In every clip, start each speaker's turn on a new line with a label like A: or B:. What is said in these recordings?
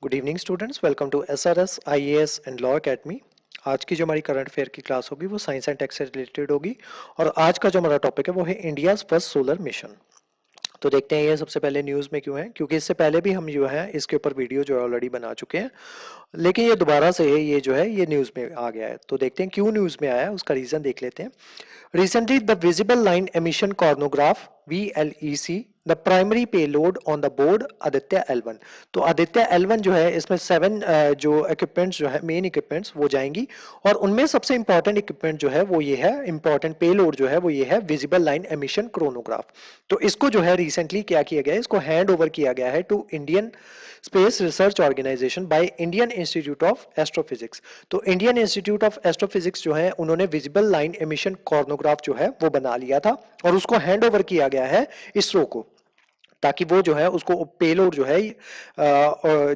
A: Good evening students, welcome to SRS IAS and law academy. आज की जो हमारी करंट अफेयर की क्लास होगी वो साइंस एंड टेक से रिलेटेड होगी। और आज का जो हमारा टॉपिक है वो है इंडियाज फर्स्ट सोलर मिशन। तो देखते हैं ये सबसे पहले न्यूज़ में क्यों है, क्योंकि इससे पहले भी हम जो है इसके ऊपर वीडियो जो है ऑलरेडी बना चुके हैं, लेकिन ये दोबारा से ये जो है ये न्यूज़ में आ गया है। तो देखते हैं क्यों न्यूज़ में आया है, उसका रीज़न देख लेते हैं। Recently, the visible line emission coronagraph VLEC, the primary payload on the board Aditya L1। तो आदित्य L1 जो है इसमें 7 जो इक्विपमेंट्स जो है मेन इक्विपमेंट्स वो जाएंगी, और उनमें सबसे इंपॉर्टेंट इक्विपमेंट जो है वो ये है, इंपॉर्टेंट पेलोड जो है वो ये है विजिबल लाइन एमिशन क्रोनोग्राफ। तो इसको जो है रिसेंटली क्या किया गया है, इसको हैंड ओवर किया गया है to Indian space research organisation by Indian institute of astrophysics. तो इंडियन इंस्टीट्यूट ऑफ एस्ट्रोफिजिक्स जो है उन्होंने विजिबल लाइन एमिशन कॉर्नोग्राफ जो है वो बना लिया था, और उसको हैंड ओवर किया गया है इसरो को, ताकि वो जो है उसको पेलोड जो है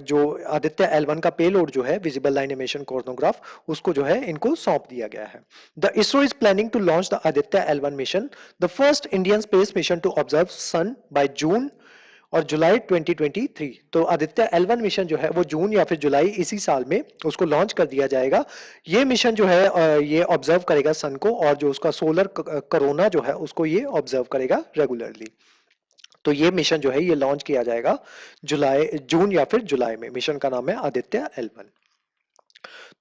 A: जो आदित्य L1 का पेलोड जो है विजिबल लाइन एमिशन कॉर्नोग्राफ, उसको जो है इनको सौंप दिया गया है। The ISRO is planning to launch the Aditya L1 mission, the first Indian space mission to observe sun by June और जुलाई 2023। तो आदित्य L1 मिशन जो है वो जून या फिर जुलाई इसी साल में उसको लॉन्च कर दिया जाएगा। ये मिशन जो है ये ऑब्जर्व करेगा सन को, और जो उसका सोलर कोरोना जो है उसको ये ऑब्जर्व करेगा रेगुलरली। तो ये मिशन जो है ये लॉन्च किया जाएगा जून या फिर जुलाई में। मिशन का नाम है आदित्य L1।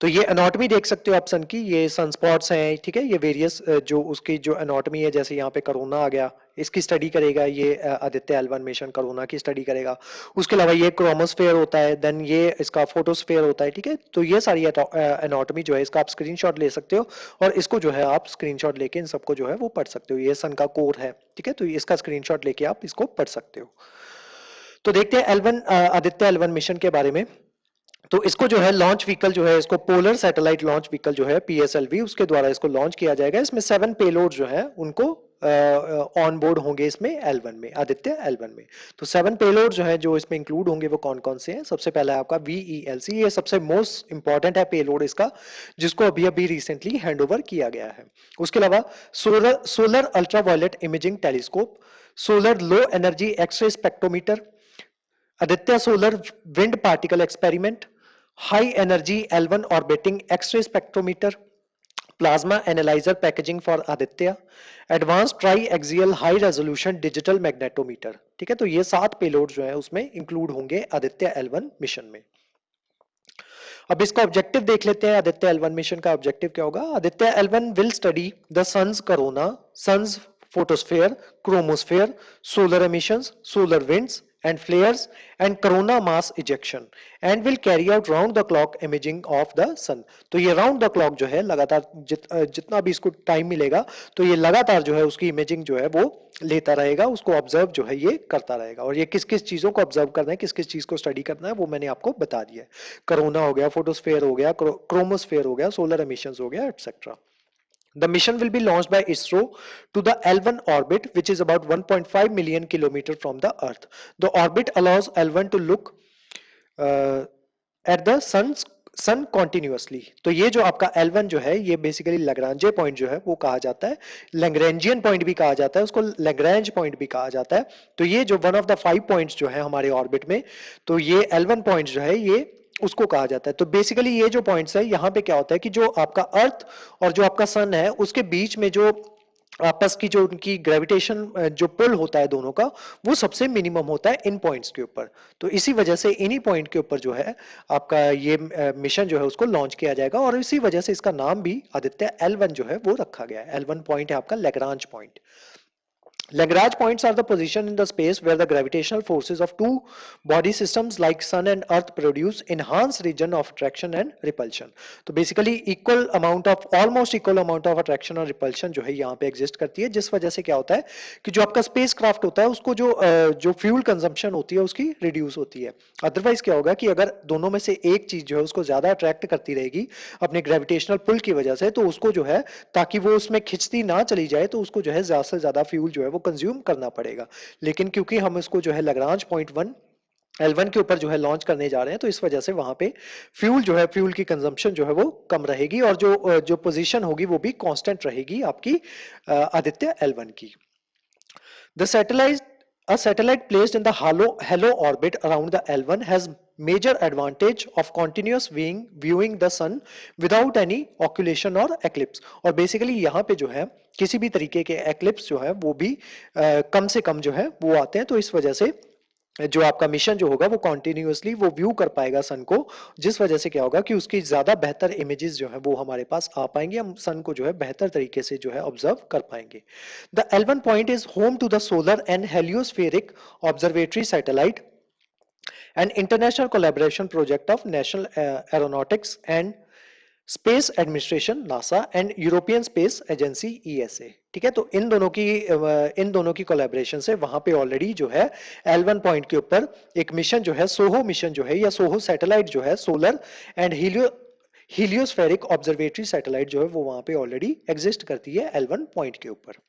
A: तो ये एनाटॉमी देख सकते हो आप सन की, ये सनस्पॉट्स हैं, ठीक है। ये वेरियस जो उसकी जो एनाटॉमी है, जैसे यहाँ पे कोरोना आ गया, इसकी स्टडी करेगा ये आदित्य L1 मिशन, कोरोना की स्टडी करेगा। उसके अलावा ये क्रोमोस्फेयर होता है, देन ये इसका फोटोस्फेयर होता है, ठीक है। तो ये सारी एनाटॉमी जो है इसका आप स्क्रीनशॉट ले सकते हो, और इसको जो है आप स्क्रीनशॉट लेके इन सबको जो है वो पढ़ सकते हो। ये सन का कोर है, ठीक है, तो इसका स्क्रीनशॉट लेके आप इसको पढ़ सकते हो। तो देखते हैं L1 आदित्य L1 मिशन के बारे में। तो इसको जो है लॉन्च व्हीकल जो है, इसको पोलर सैटेलाइट लॉन्च व्हीकल जो है PSLV, उसके द्वारा इसको लॉन्च किया जाएगा। इसमें 7 पेलोड जो है उनको ऑन बोर्ड होंगे इसमें L1 में, आदित्य L1 में। तो 7 पेलोड जो है जो इसमें इंक्लूड होंगे वो कौन कौन से हैं। सबसे पहला है आपका VELC, ये सबसे मोस्ट इंपॉर्टेंट है पेलोड इसका, जिसको अभी अभी रिसेंटली हैंड ओवर किया गया है। उसके अलावा solar ultraviolet imaging telescope, solar low energy x ray spectrometer, Aditya solar wind particle experiment, high energy L1 orbiting x ray spectrometer, plasma analyser packaging for Aditya, advance triaxial high resolution digital magnetometer, ठीक है। तो ये 7 payload जो है उसमें include होंगे Aditya L1 mission में। अब इसका ऑब्जेक्टिव देख लेते हैं। आदित्य L1 मिशन का ऑब्जेक्टिव क्या होगा। Aditya L1 will study the sun's corona, sun's photosphere, chromosphere, solar emissions, solar winds and flares and corona mass ejection and will carry out round the clock imaging of the sun। तो ये round the clock जो है लगातार जितना भी इसको time मिलेगा तो ये लगातार जो है उसकी इमेजिंग जो है वो लेता रहेगा, उसको ऑब्जर्व जो है ये करता रहेगा। और ये किस किस चीजों को ऑब्जर्व करना है, किस किस चीज को स्टडी करना है, वो मैंने आपको बता दिया है। कोरोना हो गया, फोटोस्फेयर हो गया, क्रोमोस्फेयर हो गया, सोलर एमिशंस हो गया, etcetera. The mission will be launched by ISRO to the L1 orbit, which is about 1.5 million kilometers from the Earth. The orbit allows L1 to look uh, at the sun continuously. तो ये जो आपका L1 जो है ये basically लैग्रांजे point जो है वो कहा जाता है, लैग्रेंजियन पॉइंट भी कहा जाता है, उसको लैग्रेंज पॉइंट भी कहा जाता है। तो ये जो वन ऑफ द 5 पॉइंट्स जो है हमारे ऑर्बिट में, तो ये L1 पॉइंट जो है ये उसको कहा जाता है। तो बेसिकली ये जो पॉइंट्स है यहाँ पे क्या होता है कि जो आपका अर्थ और जो आपका सन है उसके बीच में जो आपस की जो उनकी ग्रेविटेशन जो पुल होता है दोनों का, वो सबसे मिनिमम होता है इन पॉइंट्स के ऊपर। तो इसी वजह से इन्हीं पॉइंट के ऊपर जो है आपका ये मिशन जो है उसको लॉन्च किया जाएगा, और इसी वजह से इसका नाम भी आदित्य L1 जो है वो रखा गया है। L1 पॉइंट है आपका Lagrange point. Lagrange points are the position in the space where the gravitational forces of two body systems like Sun and Earth produce enhanced region of attraction and repulsion। तो basically equal amount of almost equal amount of attraction और repulsion जो है यहाँ पे exist करती है, जिस वजह से क्या होता है कि जो आपका स्पेस क्राफ्ट होता है उसको जो फ्यूल कंजम्पशन होती है उसकी रिड्यूस होती है। अदरवाइज क्या होगा कि अगर दोनों में से एक चीज जो है उसको ज्यादा अट्रैक्ट करती रहेगी अपने ग्रेविटेशनल पुल की वजह से, तो उसको जो है ताकि वो उसमें खिंचती ना चली जाए तो उसको जो है ज्यादा से ज्यादा फ्यूल जो है वो कंज्यूम करना पड़ेगा। लेकिन क्योंकि हम इसको जो है लैग्रांज पॉइंट L1 के ऊपर जो है लॉन्च करने जा रहे हैं, तो इस वजह से वहां पे फ्यूल जो है, फ्यूल की कंजम्पशन जो है वो कम रहेगी, और जो पोजीशन होगी वो भी कांस्टेंट रहेगी आपकी आदित्य L1 की। The satellite, a satellite placed in the halo orbit around the L1 has major advantage of continuous viewing the sun without any occultation or eclipse। और बेसिकली यहाँ पे जो है किसी भी तरीके के eclipse जो है वो भी कम से कम जो है वो आते हैं, तो इस वजह से जो आपका मिशन जो होगा वो कॉन्टिन्यूसली वो व्यू कर पाएगा सन को, जिस वजह से क्या होगा कि उसकी ज्यादा बेहतर इमेजेस जो है वो हमारे पास आ पाएंगे, हम सन को जो है बेहतर तरीके से जो है ऑब्जर्व कर पाएंगे। The L1 point is home to the Solar and Heliospheric Observatory satellite, an international collaboration project of National Aeronautics and Space Administration NASA and European space Agency ESA. ठीक है, तो इन दोनों की कोलैबोरेशन से वहां पे ऑलरेडी जो है L1 पॉइंट के ऊपर एक मिशन जो है सोहो मिशन जो है या सोहो सैटेलाइट जो है सोलर एंड हीलियोस्फेरिक ऑब्जर्वेटरी सैटेलाइट जो है वो वहां पे ऑलरेडी एग्जिस्ट करती है L1 पॉइंट के ऊपर।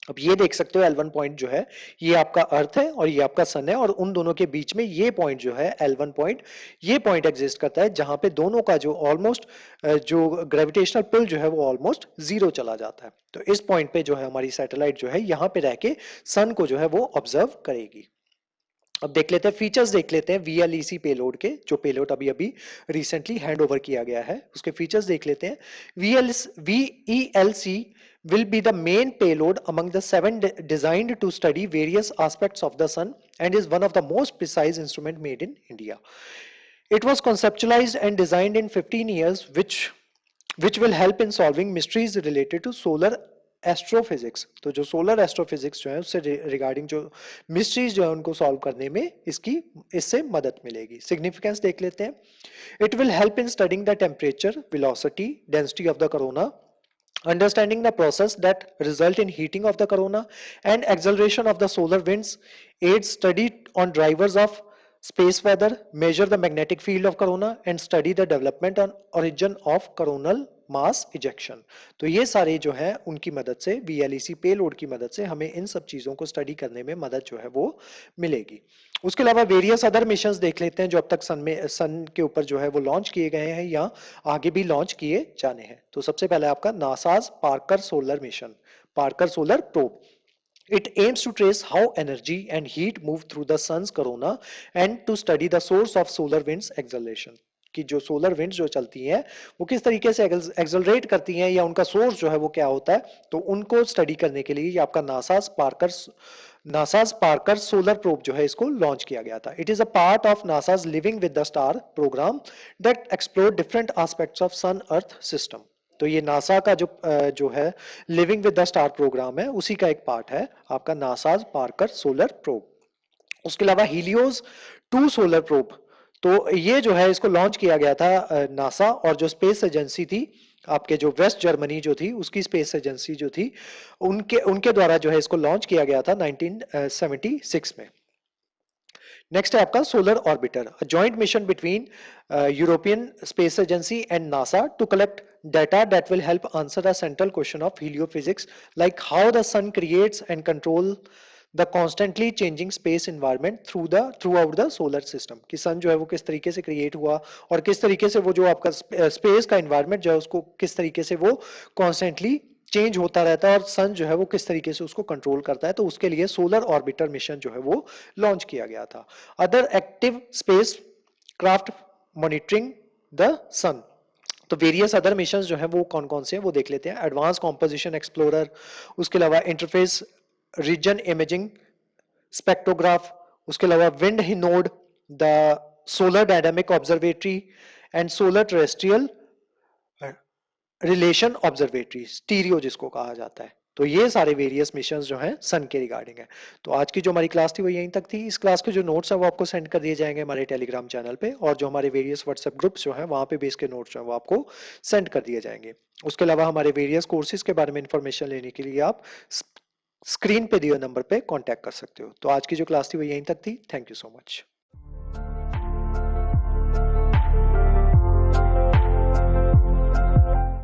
A: अब ये देख सकते हो L1 पॉइंट जो है ये आपका अर्थ है और ये आपका सन है, और उन दोनों के बीच में ये पॉइंट जो है L1 पॉइंट, ये पॉइंट एग्जिस्ट करता है जहां पे दोनों का जो ऑलमोस्ट जो ग्रेविटेशनल पुल जो है वो ऑलमोस्ट जीरो चला जाता है। तो इस पॉइंट पे जो है हमारी सैटेलाइट जो है यहाँ पे रह के सन को जो है वो ऑब्जर्व करेगी। अब देख लेते हैं फीचर्स, देख लेते हैं VLEC पेलोड के, जो पेलोड अभी अभी रिसेंटली हैंड ओवर किया गया है उसके फीचर्स देख लेते हैं। VELC will be the main payload among the 7 designed to study various aspects of the sun and is one of the most precise instrument made in India. It was conceptualized and designed in 15 years, which will help in solving mysteries related to solar astrophysics. तो जो solar astrophysics जो है उससे regarding जो mysteries जो है उनको solve करने में इससे मदद मिलेगी। सिग्निफिकेंस देख लेते हैं। It will help in studying the temperature, velocity, density of the corona, understanding the process that result in heating of the corona and acceleration of the solar winds, aids study on drivers of space weather, measure the magnetic field of corona and study the development and origin of coronal mass ejection. तो ये सारे जो है उनकी मदद से VLEC payload की मदद से हमें इन सब चीजों को स्टडी करने में मदद जो है वो मिलेगी। उसके अलावा वेरियस अदर मिशंस देख लेते हैं जो अब तक सन के ऊपर जो है वो लॉन्च किए गए हैं या आगे भी लॉन्च किए जाने हैं। तो सबसे पहले आपका NASA's Parker solar mission, Parker solar probe. It aims to trace how energy and heat move through the sun's corona and to study the source of solar winds acceleration, कि जो सोलर विंड्स जो चलती हैं वो किस तरीके से accelerate करती हैं या उनका सोर्स जो है वो क्या होता है, तो उनको स्टडी करने के लिए ये आपका नासाज पार्कर सोलर प्रोब जो है इसको लॉन्च किया गया था। It is a part of NASA's living with the star programme that explore different aspects of sun earth system. तो ये नासा का जो है living with the star programme है उसी का एक पार्ट है आपका नासाज पार्कर सोलर प्रोब। उसके अलावा हीलियोस 2 सोलर प्रोब, तो ये जो है इसको लॉन्च किया गया था नासा और जो स्पेस एजेंसी थी आपके जो वेस्ट जर्मनी जो थी उसकी स्पेस एजेंसी जो थी उनके द्वारा जो है इसको लॉन्च किया गया था 1976 में। नेक्स्ट है आपका solar orbiter, joint mission between European space agency and NASA to collect data that will help answer a central question of heliophysics, like how the sun creates and control the constantly changing space environment throughout the solar system, कि सन जो है वो किस तरीके से create हुआ और किस तरीके से वो जो आपका स्पेस का एनवायरनमेंट जो है उसको किस तरीके से वो कॉन्स्टेंटली चेंज होता रहता है और सन जो है वो किस तरीके से उसको कंट्रोल करता है। तो उसके लिए सोलर ऑर्बिटर मिशन जो है वो लॉन्च किया गया था। Other active spacecraft monitoring the sun, तो वेरियस अदर मिशंस जो है वो कौन कौन से हैं वो देख लेते हैं। एडवांस कॉम्पोजिशन एक्सप्लोरर, उसके अलावा इंटरफेस रीजन इमेजिंग स्पेक्ट्रोग्राफ, उसके अलावा Wind Hinode, the Solar Dynamic Observatory and Solar Terrestrial Relation Observatory, STEREO जिसको कहा जाता है। तो ये सारे वेरियस मिशंस जो हैं सन के रिगार्डिंग है। तो आज की जो हमारी क्लास थी वो यहीं तक थी। इस क्लास के जो नोट्स हैं वो आपको सेंड कर दिए जाएंगे हमारे टेलीग्राम चैनल पे, और जो हमारे वेरियस व्हाट्सएप ग्रुप्स जो हैं वहाँ पे भी इसके नोट्स जो हैं वो आपको सेंड कर दिए जाएंगे। उसके अलावा हमारे वेरियस कोर्सेज के बारे में इंफॉर्मेशन लेने के लिए आप स्क्रीन पे दिए नंबर पे कॉन्टैक्ट कर सकते हो। तो आज की जो क्लास थी वो यहीं तक थी। Thank you so much.